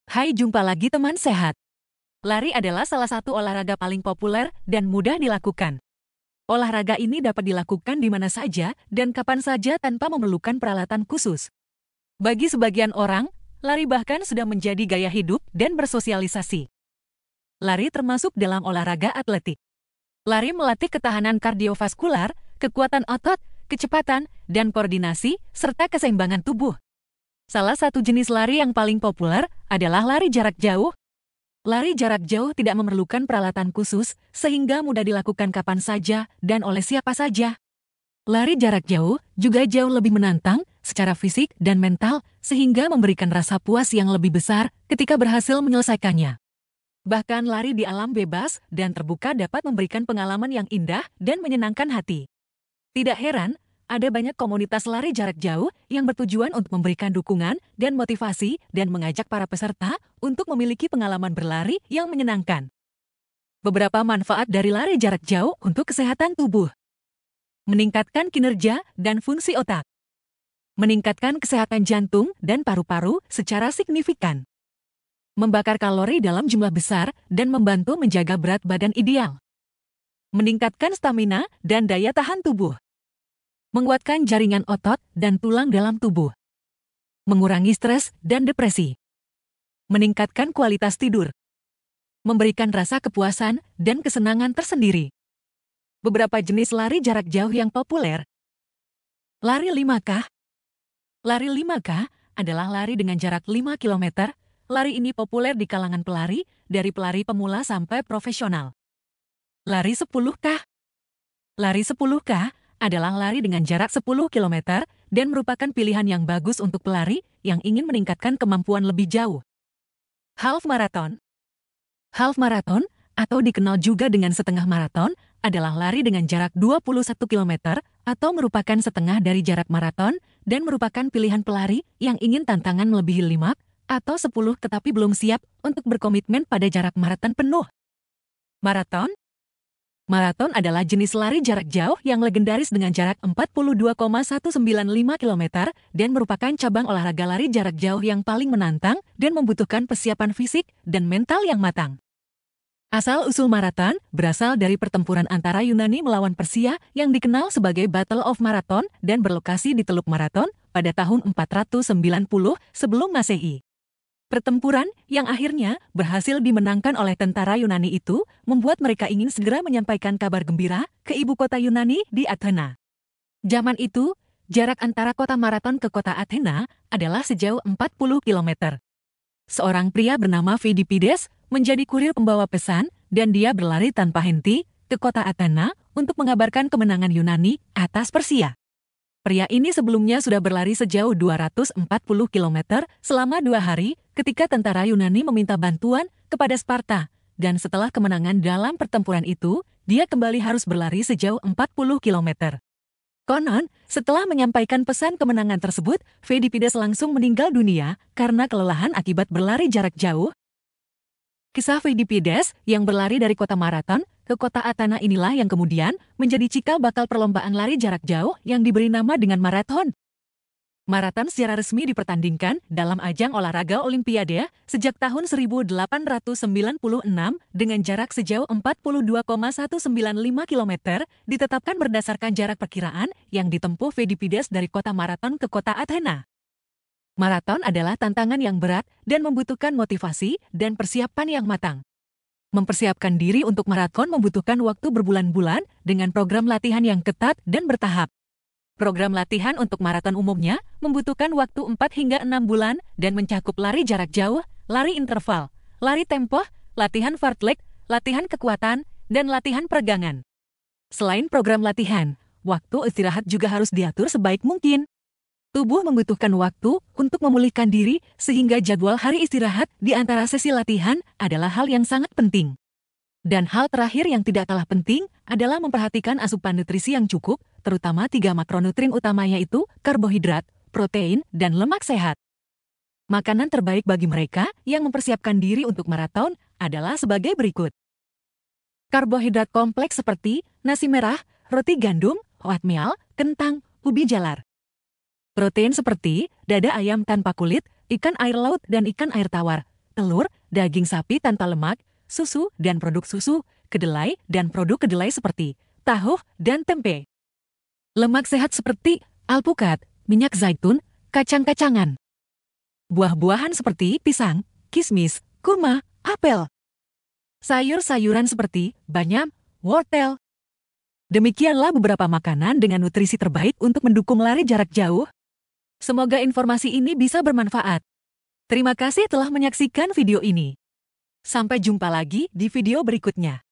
Hai, jumpa lagi teman sehat. Lari adalah salah satu olahraga paling populer dan mudah dilakukan. Olahraga ini dapat dilakukan di mana saja dan kapan saja tanpa memerlukan peralatan khusus. Bagi sebagian orang, lari bahkan sudah menjadi gaya hidup dan bersosialisasi. Lari termasuk dalam olahraga atletik. Lari melatih ketahanan kardiovaskular, kekuatan otot, kecepatan, dan koordinasi, serta keseimbangan tubuh. Salah satu jenis lari yang paling populer adalah lari jarak jauh. Lari jarak jauh tidak memerlukan peralatan khusus, sehingga mudah dilakukan kapan saja dan oleh siapa saja. Lari jarak jauh juga jauh lebih menantang secara fisik dan mental, sehingga memberikan rasa puas yang lebih besar ketika berhasil menyelesaikannya. Bahkan lari di alam bebas dan terbuka dapat memberikan pengalaman yang indah dan menyenangkan hati. Tidak heran, ada banyak komunitas lari jarak jauh yang bertujuan untuk memberikan dukungan dan motivasi dan mengajak para peserta untuk memiliki pengalaman berlari yang menyenangkan. Beberapa manfaat dari lari jarak jauh untuk kesehatan tubuh. Meningkatkan kinerja dan fungsi otak. Meningkatkan kesehatan jantung dan paru-paru secara signifikan. Membakar kalori dalam jumlah besar dan membantu menjaga berat badan ideal. Meningkatkan stamina dan daya tahan tubuh. Menguatkan jaringan otot dan tulang dalam tubuh. Mengurangi stres dan depresi. Meningkatkan kualitas tidur. Memberikan rasa kepuasan dan kesenangan tersendiri. Beberapa jenis lari jarak jauh yang populer. Lari 5K. Lari 5K adalah lari dengan jarak 5 km. Lari ini populer di kalangan pelari, dari pelari pemula sampai profesional. Lari 10K. Lari 10K adalah lari dengan jarak 10 km dan merupakan pilihan yang bagus untuk pelari yang ingin meningkatkan kemampuan lebih jauh. Half marathon. Half marathon, atau dikenal juga dengan setengah maraton, adalah lari dengan jarak 21 km atau merupakan setengah dari jarak maraton dan merupakan pilihan pelari yang ingin tantangan melebihi 5 atau 10 tetapi belum siap untuk berkomitmen pada jarak maraton penuh. Maraton. Maraton adalah jenis lari jarak jauh yang legendaris dengan jarak 42,195 km dan merupakan cabang olahraga lari jarak jauh yang paling menantang dan membutuhkan persiapan fisik dan mental yang matang. Asal-usul maraton berasal dari pertempuran antara Yunani melawan Persia yang dikenal sebagai Battle of Marathon dan berlokasi di Teluk Marathon pada tahun 490 sebelum Masehi. Pertempuran yang akhirnya berhasil dimenangkan oleh tentara Yunani itu membuat mereka ingin segera menyampaikan kabar gembira ke ibu kota Yunani di Athena. Zaman itu, jarak antara kota Maraton ke kota Athena adalah sejauh 40 km. Seorang pria bernama Pheidippides menjadi kurir pembawa pesan dan dia berlari tanpa henti ke kota Athena untuk mengabarkan kemenangan Yunani atas Persia. Pria ini sebelumnya sudah berlari sejauh 240 km selama 2 hari ketika tentara Yunani meminta bantuan kepada Sparta, dan setelah kemenangan dalam pertempuran itu, dia kembali harus berlari sejauh 40 km. Konon, setelah menyampaikan pesan kemenangan tersebut, Pheidippides langsung meninggal dunia karena kelelahan akibat berlari jarak jauh. Kisah Pheidippides yang berlari dari kota Maraton ke kota Athena inilah yang kemudian menjadi cikal bakal perlombaan lari jarak jauh yang diberi nama dengan maraton. Maraton secara resmi dipertandingkan dalam ajang olahraga Olimpiade sejak tahun 1896 dengan jarak sejauh 42,195 km ditetapkan berdasarkan jarak perkiraan yang ditempuh Pheidippides dari kota Maraton ke kota Athena. Maraton adalah tantangan yang berat dan membutuhkan motivasi dan persiapan yang matang. Mempersiapkan diri untuk maraton membutuhkan waktu berbulan-bulan dengan program latihan yang ketat dan bertahap. Program latihan untuk maraton umumnya membutuhkan waktu 4 hingga 6 bulan dan mencakup lari jarak jauh, lari interval, lari tempo, latihan fartlek, latihan kekuatan, dan latihan peregangan. Selain program latihan, waktu istirahat juga harus diatur sebaik mungkin. Tubuh membutuhkan waktu untuk memulihkan diri sehingga jadwal hari istirahat di antara sesi latihan adalah hal yang sangat penting. Dan hal terakhir yang tidak kalah penting adalah memperhatikan asupan nutrisi yang cukup, terutama 3 makronutrien utamanya yaitu karbohidrat, protein, dan lemak sehat. Makanan terbaik bagi mereka yang mempersiapkan diri untuk maraton adalah sebagai berikut. Karbohidrat kompleks seperti nasi merah, roti gandum, oatmeal, kentang, ubi jalar. Protein seperti dada ayam tanpa kulit, ikan air laut dan ikan air tawar, telur, daging sapi tanpa lemak, susu dan produk susu, kedelai dan produk kedelai seperti tahu dan tempe. Lemak sehat seperti alpukat, minyak zaitun, kacang-kacangan. Buah-buahan seperti pisang, kismis, kurma, apel. Sayur-sayuran seperti bayam, wortel. Demikianlah beberapa makanan dengan nutrisi terbaik untuk mendukung lari jarak jauh. Semoga informasi ini bisa bermanfaat. Terima kasih telah menyaksikan video ini. Sampai jumpa lagi di video berikutnya.